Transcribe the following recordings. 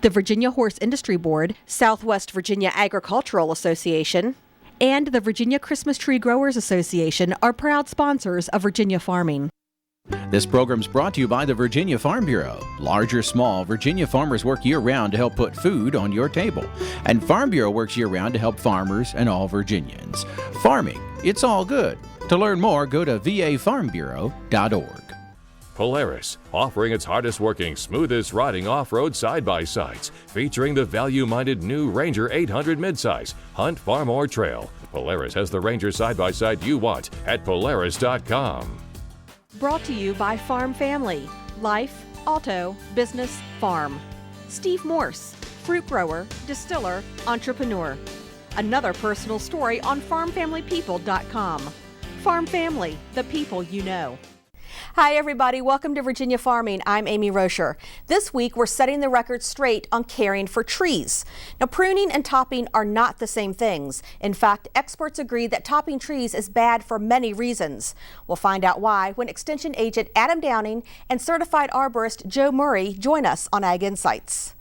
the Virginia Horse Industry Board, Southwest Virginia Agricultural Association, and the Virginia Christmas Tree Growers Association are proud sponsors of Virginia farming. This program's brought to you by the Virginia Farm Bureau. Large or small, Virginia farmers work year-round to help put food on your table. And Farm Bureau works year-round to help farmers and all Virginians. Farming, it's all good. To learn more, go to vafarmbureau.org. Polaris, offering its hardest-working, smoothest riding off-road side-by-sides, featuring the value-minded new Ranger 800 midsize, hunt, farm, or trail. Polaris has the Ranger side-by-side you want at Polaris.com. Brought to you by Farm Family, Life, Auto, Business, Farm. Steve Morse, fruit grower, distiller, entrepreneur. Another personal story on farmfamilypeople.com. Farm Family, the people you know. Hi everybody, welcome to Virginia Farming. I'm Amy Roscher. This week we're setting the record straight on caring for trees. Now, pruning and topping are not the same things. In fact, experts agree that topping trees is bad for many reasons. We'll find out why when Extension Agent Adam Downing and Certified Arborist Joe Murray join us on Ag Insights.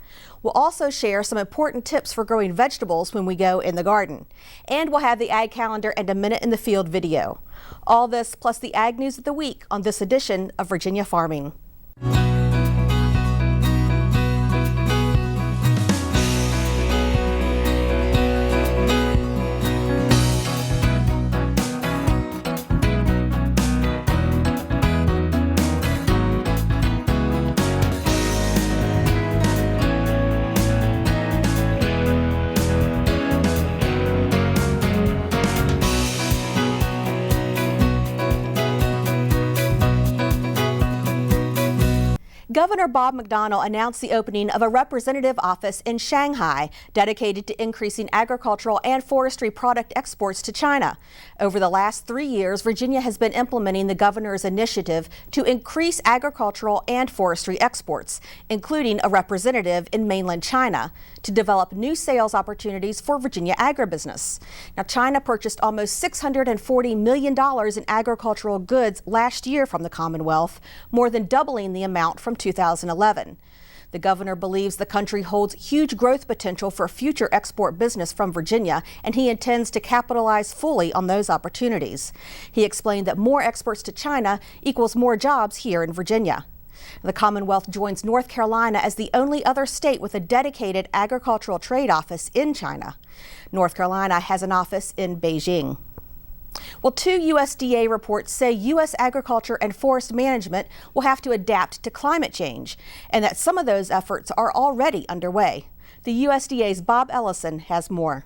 We'll also share some important tips for growing vegetables when we go in the garden. And we'll have the Ag Calendar and a Minute in the Field video. All this plus the Ag News of the Week on this edition of Virginia Farming. Governor Bob McDonnell announced the opening of a representative office in Shanghai dedicated to increasing agricultural and forestry product exports to China. Over the last 3 years, Virginia has been implementing the governor's initiative to increase agricultural and forestry exports, including a representative in mainland China, to develop new sales opportunities for Virginia agribusiness. Now, China purchased almost $640 million in agricultural goods last year from the Commonwealth, more than doubling the amount from 2011. The governor believes the country holds huge growth potential for future export business from Virginia, and he intends to capitalize fully on those opportunities. He explained that more exports to China equals more jobs here in Virginia. The Commonwealth joins North Carolina as the only other state with a dedicated agricultural trade office in China. North Carolina has an office in Beijing. Well, two USDA reports say U.S. agriculture and forest management will have to adapt to climate change, and that some of those efforts are already underway. The USDA's Bob Ellison has more.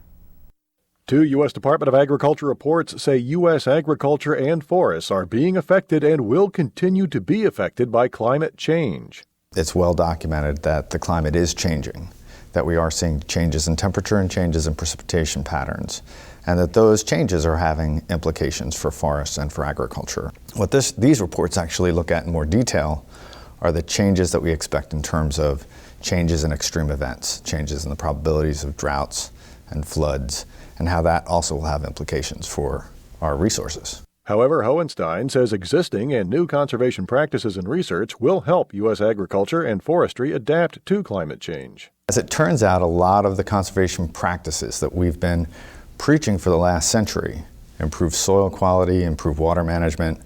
Two U.S. Department of Agriculture reports say U.S. agriculture and forests are being affected and will continue to be affected by climate change. It's well documented that the climate is changing, that we are seeing changes in temperature and changes in precipitation patterns, and that those changes are having implications for forests and for agriculture. What these reports actually look at in more detail are the changes that we expect in terms of changes in extreme events, changes in the probabilities of droughts and floods, and how that also will have implications for our resources. However, Hohenstein says existing and new conservation practices and research will help U.S. agriculture and forestry adapt to climate change. As it turns out, a lot of the conservation practices that we've been preaching for the last century, improve soil quality, improve water management,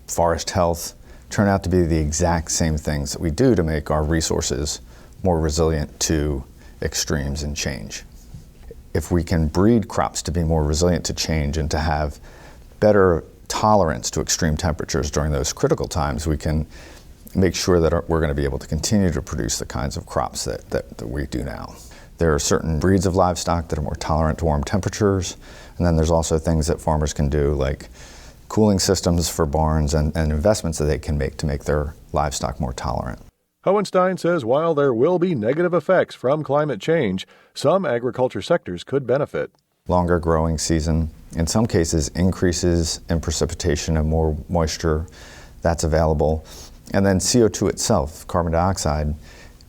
forest health, turn out to be the exact same things that we do to make our resources more resilient to extremes and change. If we can breed crops to be more resilient to change and to have better tolerance to extreme temperatures during those critical times, we can make sure that we're going to be able to continue to produce the kinds of crops that we do now. There are certain breeds of livestock that are more tolerant to warm temperatures, and then there's also things that farmers can do like cooling systems for barns and investments that they can make to make their livestock more tolerant. Hohenstein says while there will be negative effects from climate change, some agriculture sectors could benefit. Longer growing season, in some cases increases in precipitation and more moisture that's available. And then CO2 itself, carbon dioxide,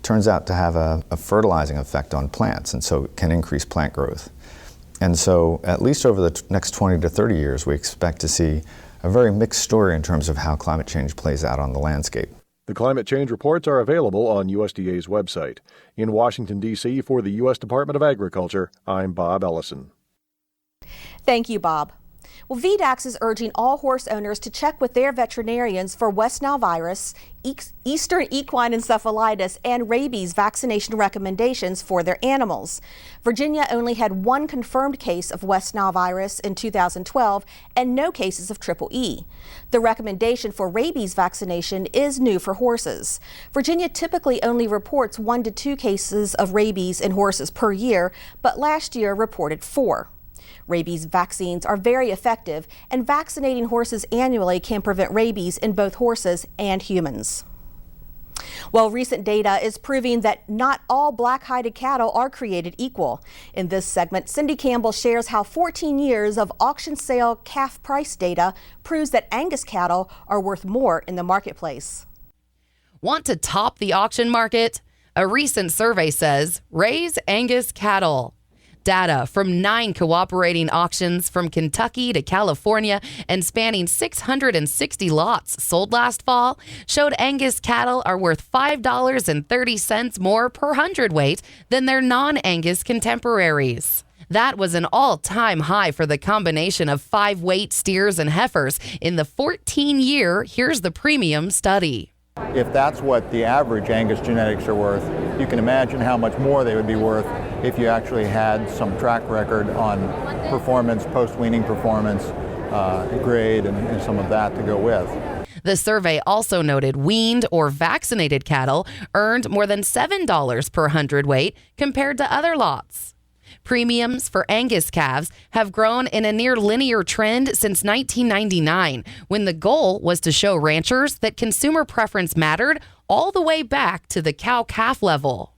turns out to have a fertilizing effect on plants, and so it can increase plant growth. And so at least over the next 20 to 30 years, we expect to see a very mixed story in terms of how climate change plays out on the landscape. The climate change reports are available on USDA's website. In Washington, D.C., for the U.S. Department of Agriculture, I'm Bob Ellison. Thank you, Bob. Well, VDAX is urging all horse owners to check with their veterinarians for West Nile virus, Eastern equine encephalitis, and rabies vaccination recommendations for their animals. Virginia only had one confirmed case of West Nile virus in 2012 and no cases of Triple E. The recommendation for rabies vaccination is new for horses. Virginia typically only reports 1 to 2 cases of rabies in horses per year, but last year reported 4. Rabies vaccines are very effective, and vaccinating horses annually can prevent rabies in both horses and humans. Well, recent data is proving that not all black-hided cattle are created equal. In this segment, Cindy Campbell shares how 14 years of auction sale calf price data proves that Angus cattle are worth more in the marketplace. Want to top the auction market? A recent survey says, raise Angus cattle. Data from 9 cooperating auctions from Kentucky to California and spanning 660 lots sold last fall showed Angus cattle are worth $5.30 more per hundredweight than their non-Angus contemporaries. That was an all-time high for the combination of 5-weight steers and heifers in the 14-year Here's the Premium study. If that's what the average Angus genetics are worth, you can imagine how much more they would be worth if you actually had some track record on performance, post-weaning performance, grade, and some of that to go with. The survey also noted weaned or vaccinated cattle earned more than $7 per hundredweight compared to other lots. Premiums for Angus calves have grown in a near linear trend since 1999, when the goal was to show ranchers that consumer preference mattered all the way back to the cow-calf level.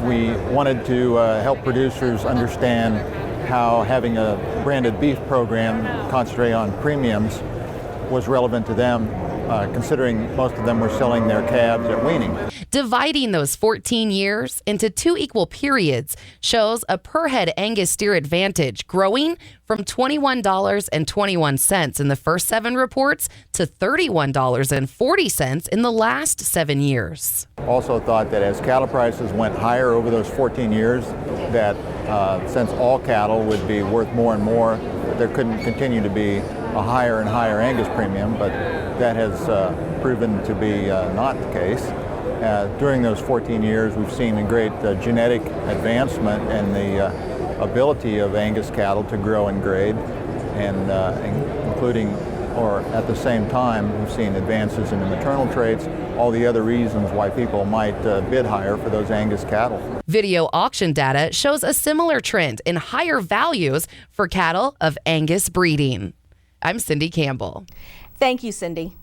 We wanted to help producers understand how having a branded beef program concentrated on premiums was relevant to them, considering most of them were selling their calves at weaning. Dividing those 14 years into 2 equal periods shows a per-head Angus steer advantage growing from $21.21 in the first 7 reports to $31.40 in the last 7 years. Also thought that as cattle prices went higher over those 14 years, that since all cattle would be worth more and more, there couldn't continue to be a higher and higher Angus premium, but that has proven to be not the case. During those 14 years, we've seen a great genetic advancement and the ability of Angus cattle to grow and grade, and including, or at the same time, we've seen advances in the maternal traits, all the other reasons why people might bid higher for those Angus cattle. Video auction data shows a similar trend in higher values for cattle of Angus breeding. I'm Cindy Campbell. Thank you, Cindy.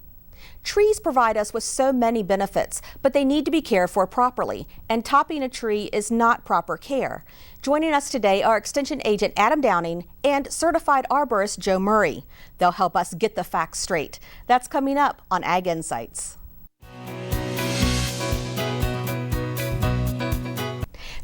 Trees provide us with so many benefits, but they need to be cared for properly, and topping a tree is not proper care. Joining us today are Extension Agent Adam Downing and Certified Arborist Joe Murray. They'll help us get the facts straight. That's coming up on Ag Insights.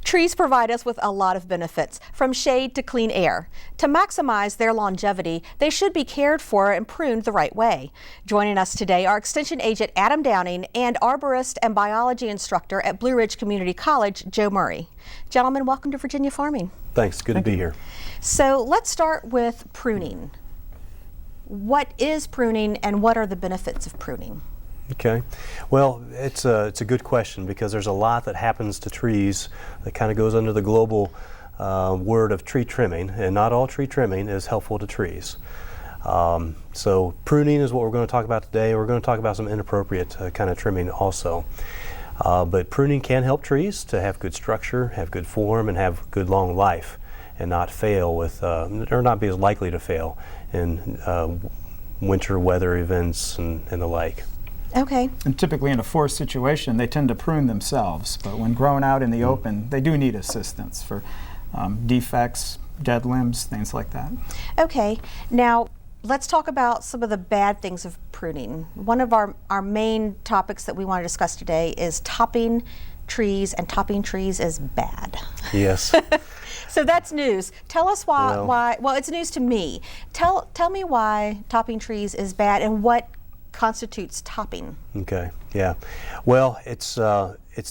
Trees provide us with a lot of benefits, from shade to clean air. To maximize their longevity, they should be cared for and pruned the right way. Joining us today are Extension Agent Adam Downing and Arborist and Biology Instructor at Blue Ridge Community College, Joe Murray. Gentlemen, welcome to Virginia Farming. Thanks, good to be here. So let's start with pruning. What is pruning and what are the benefits of pruning? Okay, well, it's a good question because there's a lot that happens to trees that kind of goes under the global word of tree trimming, and not all tree trimming is helpful to trees. So pruning is what we're going to talk about today. We're going to talk about some inappropriate kind of trimming also. But pruning can help trees to have good structure, have good form, and have good long life, and not fail with, or not be as likely to fail in winter weather events and the like. Okay. And typically in a forest situation, they tend to prune themselves, but when grown out in the open, they do need assistance for defects, dead limbs, things like that. Okay. Now, let's talk about some of the bad things of pruning. One of our main topics that we want to discuss today is topping trees, and topping trees is bad. Yes. So that's news. Tell us why, well, it's news to me. Tell me why topping trees is bad and what constitutes topping? Okay, yeah. Well, it's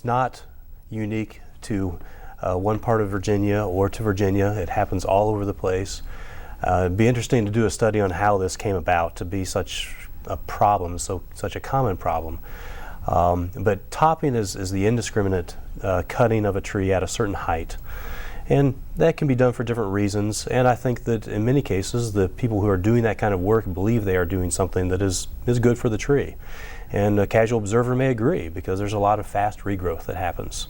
not unique to one part of Virginia or to Virginia. It happens all over the place. It'd be interesting to do a study on how this came about to be such a problem, such a common problem. But topping is the indiscriminate cutting of a tree at a certain height. And that can be done for different reasons, and I think that in many cases the people who are doing that kind of work believe they are doing something that is good for the tree. And a casual observer may agree, because there's a lot of fast regrowth that happens.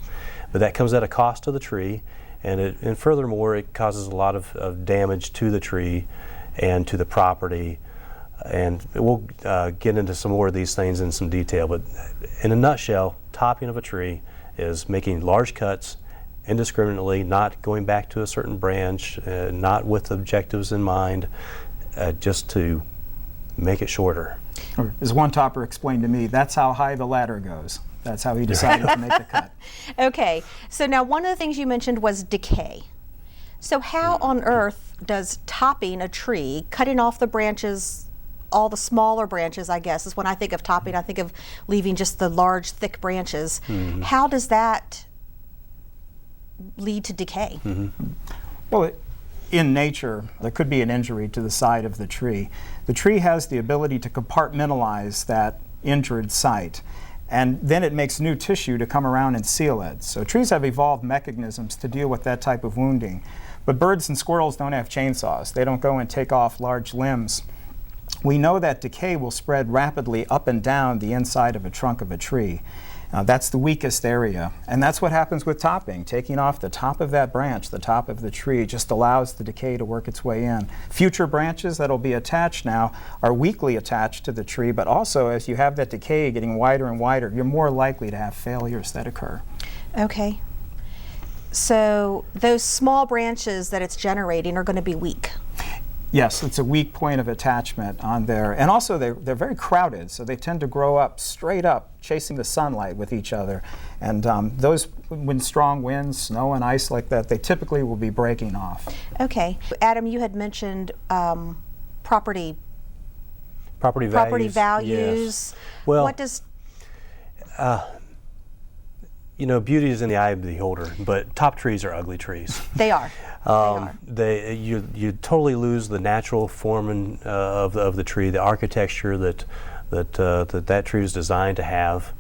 But that comes at a cost to the tree, and furthermore it causes a lot of damage to the tree and to the property. And we'll get into some more of these things in some detail, but in a nutshell, topping of a tree is making large cuts indiscriminately, not going back to a certain branch, not with objectives in mind, just to make it shorter. As one topper explained to me, that's how high the ladder goes. That's how he decided to make the cut. Okay, so now one of the things you mentioned was decay. So how on earth does topping a tree, cutting off the branches, all the smaller branches, I guess, is when I think of topping, I think of leaving just the large, thick branches. How does that lead to decay? Well, in nature, there could be an injury to the side of the tree. The tree has the ability to compartmentalize that injured site, and then it makes new tissue to come around and seal it. So trees have evolved mechanisms to deal with that type of wounding. But birds and squirrels don't have chainsaws. They don't go and take off large limbs. We know that decay will spread rapidly up and down the inside of a trunk of a tree. That's the weakest area, and that's what happens with topping. Taking off the top of that branch, the top of the tree, just allows the decay to work its way in. Future branches that'll be attached now are weakly attached to the tree, but also as you have that decay getting wider and wider, you're more likely to have failures that occur. Okay. So those small branches that it's generating are going to be weak. Yes, it's a weak point of attachment on there. And also they're very crowded, so they tend to grow up straight up, chasing the sunlight with each other. And those, when strong winds, snow and ice like that, they typically will be breaking off. Okay. Adam, you had mentioned property values. Yes. Well, what does... you know, beauty is in the eye of the beholder, but top trees are ugly trees. They are. You totally lose the natural form of the tree, the architecture that tree was designed to have,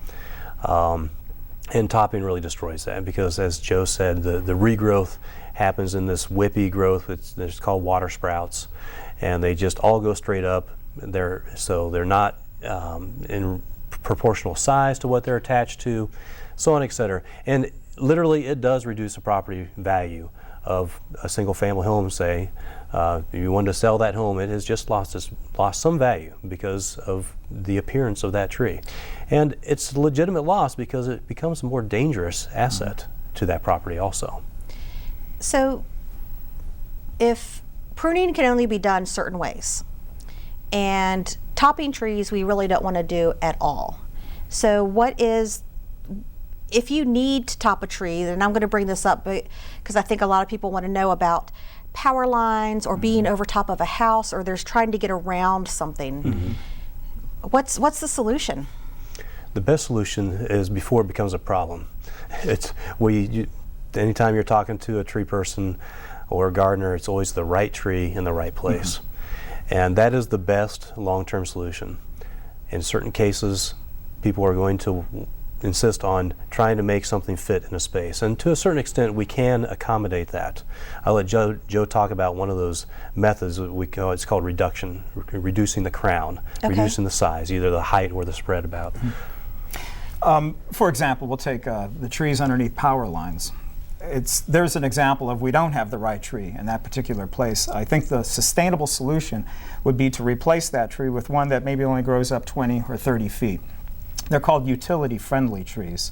and topping really destroys that, because as Joe said, the regrowth happens in this whippy growth. It's called water sprouts, and they just all go straight up. They're not in proportional size to what they're attached to, so on, etc. And literally, it does reduce the property value of a single family home. Say, if you wanted to sell that home, it has just lost some value because of the appearance of that tree. And it's a legitimate loss because it becomes a more dangerous asset to that property also. So if pruning can only be done certain ways, and topping trees we really don't want to do at all. So if you need to top a tree, then I'm going to bring this up because I think a lot of people want to know about power lines or being over top of a house, or there's trying to get around something. What's the solution? The best solution is before it becomes a problem. Anytime you're talking to a tree person or a gardener, it's always the right tree in the right place. And that is the best long-term solution. In certain cases, people are going to insist on trying to make something fit in a space, and to a certain extent we can accommodate that. I'll let Joe talk about one of those methods. It's called reduction, reducing the crown, reducing the size, either the height or the spread about. For example, we'll take the trees underneath power lines. There's an example of we don't have the right tree in that particular place. I think the sustainable solution would be to replace that tree with one that maybe only grows up 20 or 30 feet. They're called utility-friendly trees.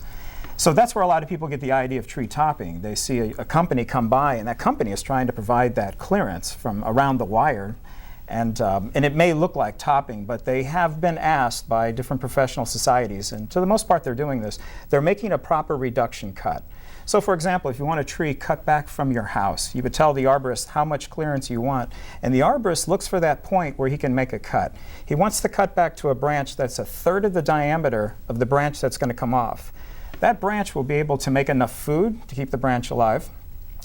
So that's where a lot of people get the idea of tree topping. They see a company come by, and that company is trying to provide that clearance from around the wire. And it may look like topping, but they have been asked by different professional societies, and to the most part they're doing this, they're making a proper reduction cut. So for example, if you want a tree cut back from your house, you would tell the arborist how much clearance you want, and the arborist looks for that point where he can make a cut. He wants to cut back to a branch that's a third of the diameter of the branch that's going to come off. That branch will be able to make enough food to keep the branch alive.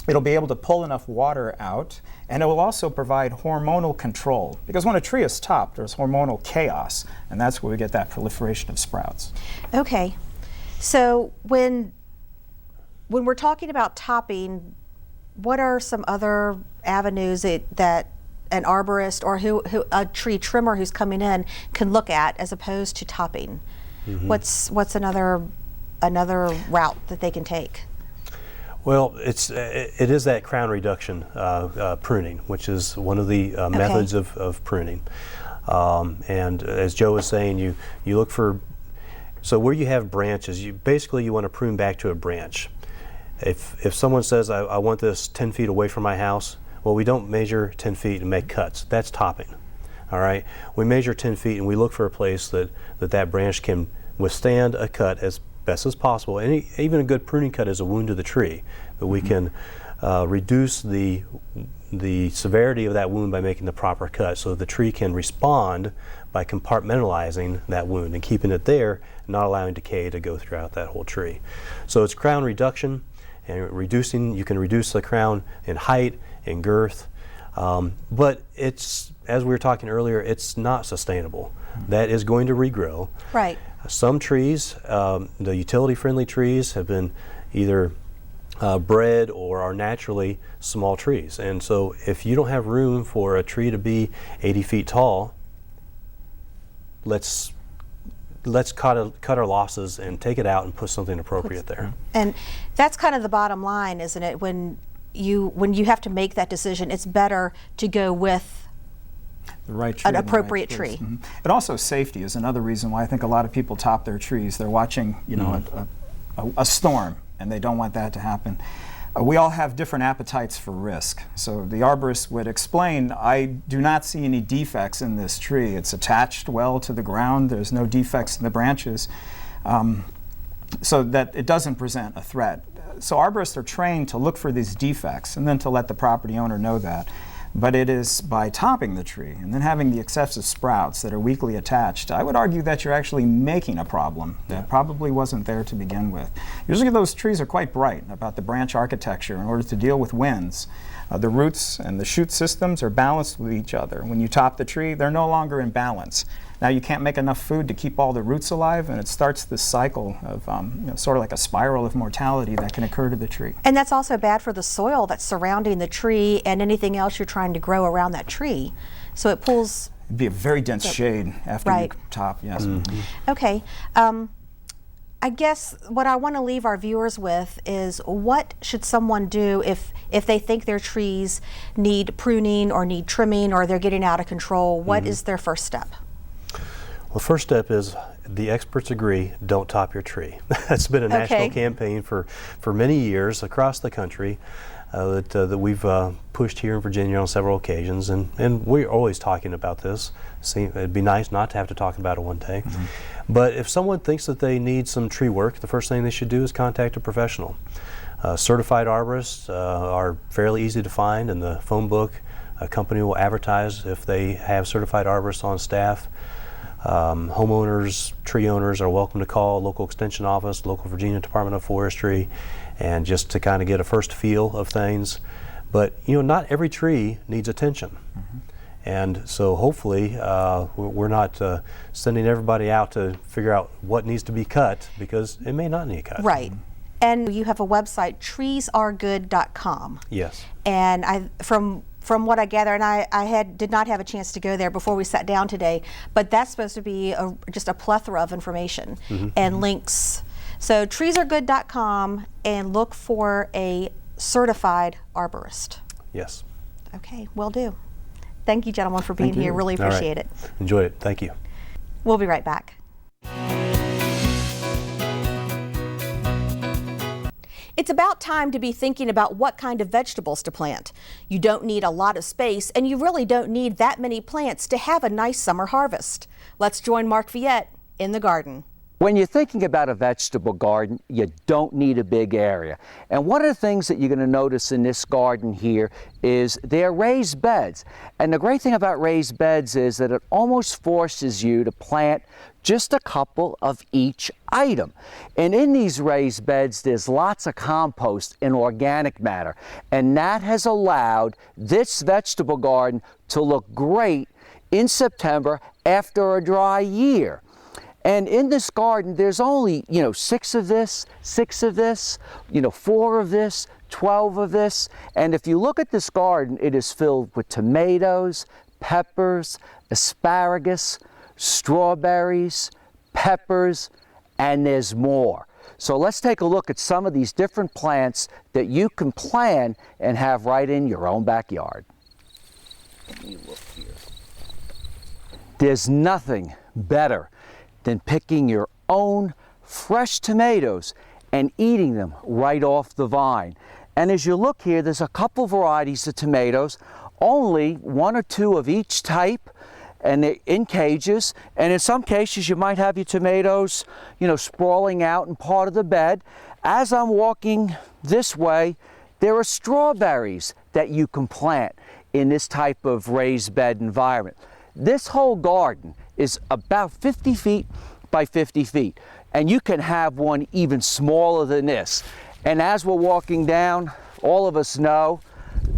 It'll be able to pull enough water out, and it will also provide hormonal control. Because when a tree is topped, there's hormonal chaos, and that's where we get that proliferation of sprouts. Okay, so when we're talking about topping, what are some other avenues that an arborist or a tree trimmer who's coming in can look at as opposed to topping? What's another route that they can take? Well, it is that crown reduction pruning, which is one of the methods of pruning. And as Joe was saying, you look for, so where you have branches, you want to prune back to a branch. If someone says, I want this 10 feet away from my house, well, we don't measure 10 feet and make cuts. That's topping. All right? We measure 10 feet and we look for a place that branch can withstand a cut as best as possible. And even a good pruning cut is a wound to the tree, but we can reduce the severity of that wound by making the proper cut so the tree can respond by compartmentalizing that wound and keeping it there, not allowing decay to go throughout that whole tree. So it's crown reduction and reducing. You can reduce the crown in height and girth, but it's, as we were talking earlier, it's not sustainable. That is going to regrow. Right. Some trees, the utility-friendly trees, have been either bred or are naturally small trees. And so if you don't have room for a tree to be 80 feet tall, let's cut our losses and take it out and put something appropriate there. And that's kind of the bottom line, isn't it? When you have to make that decision, it's better to go with the right tree, an appropriate tree. But also safety is another reason why I think a lot of people top their trees. They're watching, a storm, and they don't want that to happen. We all have different appetites for risk. So the arborist would explain, I do not see any defects in this tree. It's attached well to the ground. There's no defects in the branches, so that it doesn't present a threat. So arborists are trained to look for these defects and then to let the property owner know that. But it is by topping the tree and then having the excessive sprouts that are weakly attached, I would argue that you're actually making a problem that probably wasn't there to begin with. Usually those trees are quite bright about the branch architecture in order to deal with winds. The roots and the shoot systems are balanced with each other. When you top the tree, they're no longer in balance. Now you can't make enough food to keep all the roots alive, and it starts this cycle of sort of like a spiral of mortality that can occur to the tree. And that's also bad for the soil that's surrounding the tree and anything else you're trying to grow around that tree. So it pulls... It'd be a very dense shade after you top, yes. Okay. I guess what I want to leave our viewers with is, what should someone do if they think their trees need pruning or need trimming or they're getting out of control? What is their first step? Well, first step is, the experts agree, don't top your tree. That's been a national campaign for many years across the country that we've pushed here in Virginia on several occasions, and we're always talking about this. It'd be nice not to have to talk about it one day. But if someone thinks that they need some tree work, the first thing they should do is contact a professional. Certified arborists are fairly easy to find in the phone book. A company will advertise if they have certified arborists on staff. Homeowners, tree owners are welcome to call local extension office, local Virginia Department of Forestry, and just to kind of get a first feel of things. But not every tree needs attention. And so hopefully we're not sending everybody out to figure out what needs to be cut, because it may not need cut. Right. And you have a website, treesaregood.com. Yes. And from what I gather, and I did not have a chance to go there before we sat down today, but that's supposed to be just a plethora of information and links. So treesaregood.com, and look for a certified arborist. Yes. Okay, will do. Thank you, gentlemen, for being here. Really appreciate it. Enjoy it. Thank you. We'll be right back. It's about time to be thinking about what kind of vegetables to plant. You don't need a lot of space, and you really don't need that many plants to have a nice summer harvest. Let's join Mark Viette in the garden. When you're thinking about a vegetable garden, you don't need a big area. And one of the things that you're going to notice in this garden here is they're raised beds. And the great thing about raised beds is that it almost forces you to plant just a couple of each item. And in these raised beds, there's lots of compost and organic matter. And that has allowed this vegetable garden to look great in September after a dry year. And in this garden, there's only, 6 of this, 4 of this, 12 of this. And if you look at this garden, it is filled with tomatoes, peppers, asparagus, strawberries, peppers, and there's more. So let's take a look at some of these different plants that you can plant and have right in your own backyard. Let me look here. There's nothing better than picking your own fresh tomatoes and eating them right off the vine. And as you look here, there's a couple varieties of tomatoes, only 1 or 2 of each type, and they're in cages. And in some cases, you might have your tomatoes, sprawling out in part of the bed. As I'm walking this way, there are strawberries that you can plant in this type of raised bed environment. This whole garden is about 50 feet by 50 feet, and you can have one even smaller than this. And as we're walking down, all of us know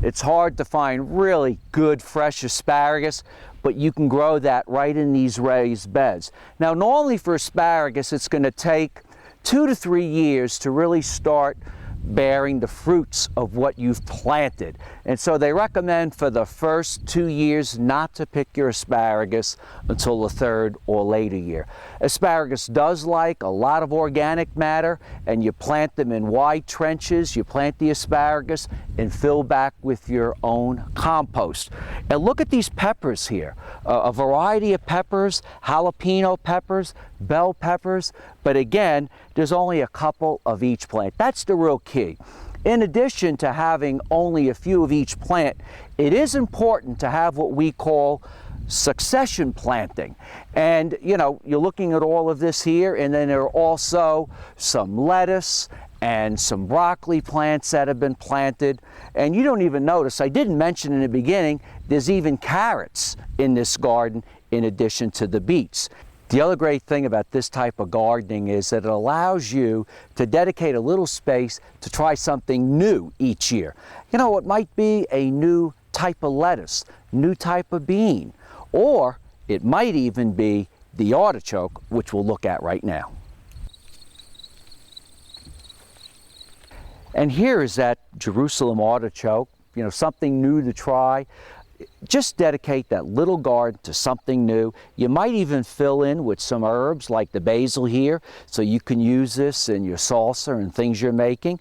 it's hard to find really good fresh asparagus, but you can grow that right in these raised beds. Now, normally for asparagus, it's going to take 2 to 3 years to really start bearing the fruits of what you've planted. And so they recommend for the first 2 years not to pick your asparagus until the 3rd or later year. Asparagus does like a lot of organic matter, and you plant them in wide trenches. You plant the asparagus and fill back with your own compost. And look at these peppers here, a variety of peppers, jalapeno peppers, bell peppers, but again, there's only a couple of each plant. That's the real key. In addition to having only a few of each plant, it is important to have what we call succession planting. And you're looking at all of this here, and then there are also some lettuce and some broccoli plants that have been planted. And you don't even notice, I didn't mention in the beginning, there's even carrots in this garden in addition to the beets. The other great thing about this type of gardening is that it allows you to dedicate a little space to try something new each year. It might be a new type of lettuce, new type of bean, or it might even be the artichoke, which we'll look at right now. And here is that Jerusalem artichoke, something new to try. Just dedicate that little garden to something new. You might even fill in with some herbs like the basil here, so you can use this in your salsa and things you're making.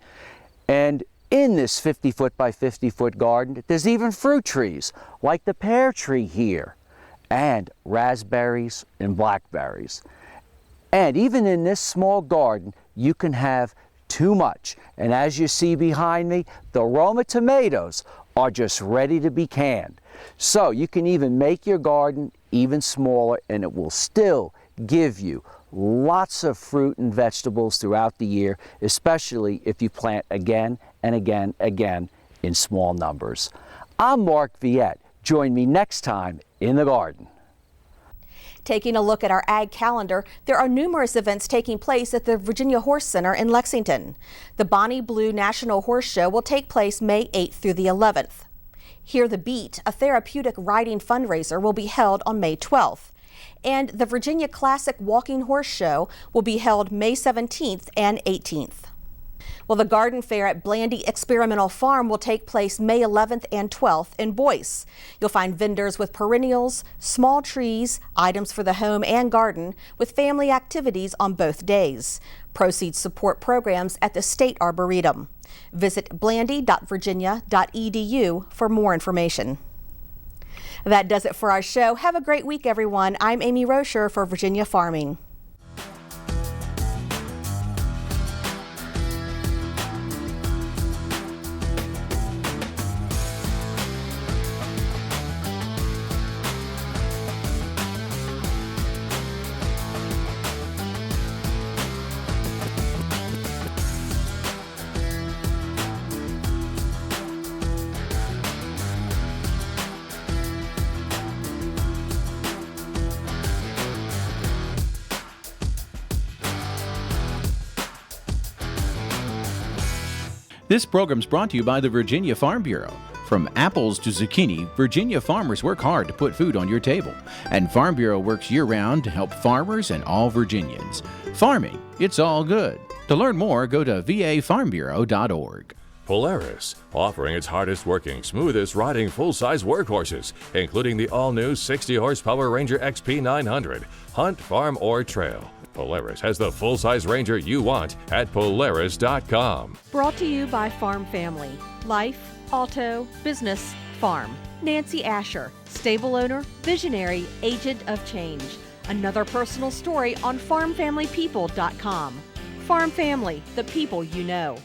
And in this 50-foot by 50-foot garden, there's even fruit trees like the pear tree here, and raspberries and blackberries. And even in this small garden, you can have too much. And as you see behind me, the Roma tomatoes are just ready to be canned. So you can even make your garden even smaller, and it will still give you lots of fruit and vegetables throughout the year, especially if you plant again and again in small numbers. I'm Mark Viette. Join me next time in the garden. Taking a look at our ag calendar, there are numerous events taking place at the Virginia Horse Center in Lexington. The Bonnie Blue National Horse Show will take place May 8th through the 11th. Hear the Beat, a therapeutic riding fundraiser, will be held on May 12th. And the Virginia Classic Walking Horse Show will be held May 17th and 18th. Well, the garden fair at Blandy Experimental Farm will take place May 11th and 12th in Boyce. You'll find vendors with perennials, small trees, items for the home and garden, with family activities on both days. Proceeds support programs at the State Arboretum. Visit blandy.virginia.edu for more information. That does it for our show. Have a great week, everyone. I'm Amy Roscher for Virginia Farming. This program's brought to you by the Virginia Farm Bureau. From apples to zucchini, Virginia farmers work hard to put food on your table. And Farm Bureau works year-round to help farmers and all Virginians. Farming, it's all good. To learn more, go to vafarmbureau.org. Polaris, offering its hardest working, smoothest riding full-size workhorses, including the all-new 60-horsepower Ranger XP 900, hunt, farm, or trail. Polaris has the full-size Ranger you want at Polaris.com. Brought to you by Farm Family. Life, auto, business, farm. Nancy Asher, stable owner, visionary, agent of change. Another personal story on farmfamilypeople.com. Farm Family, the people you know.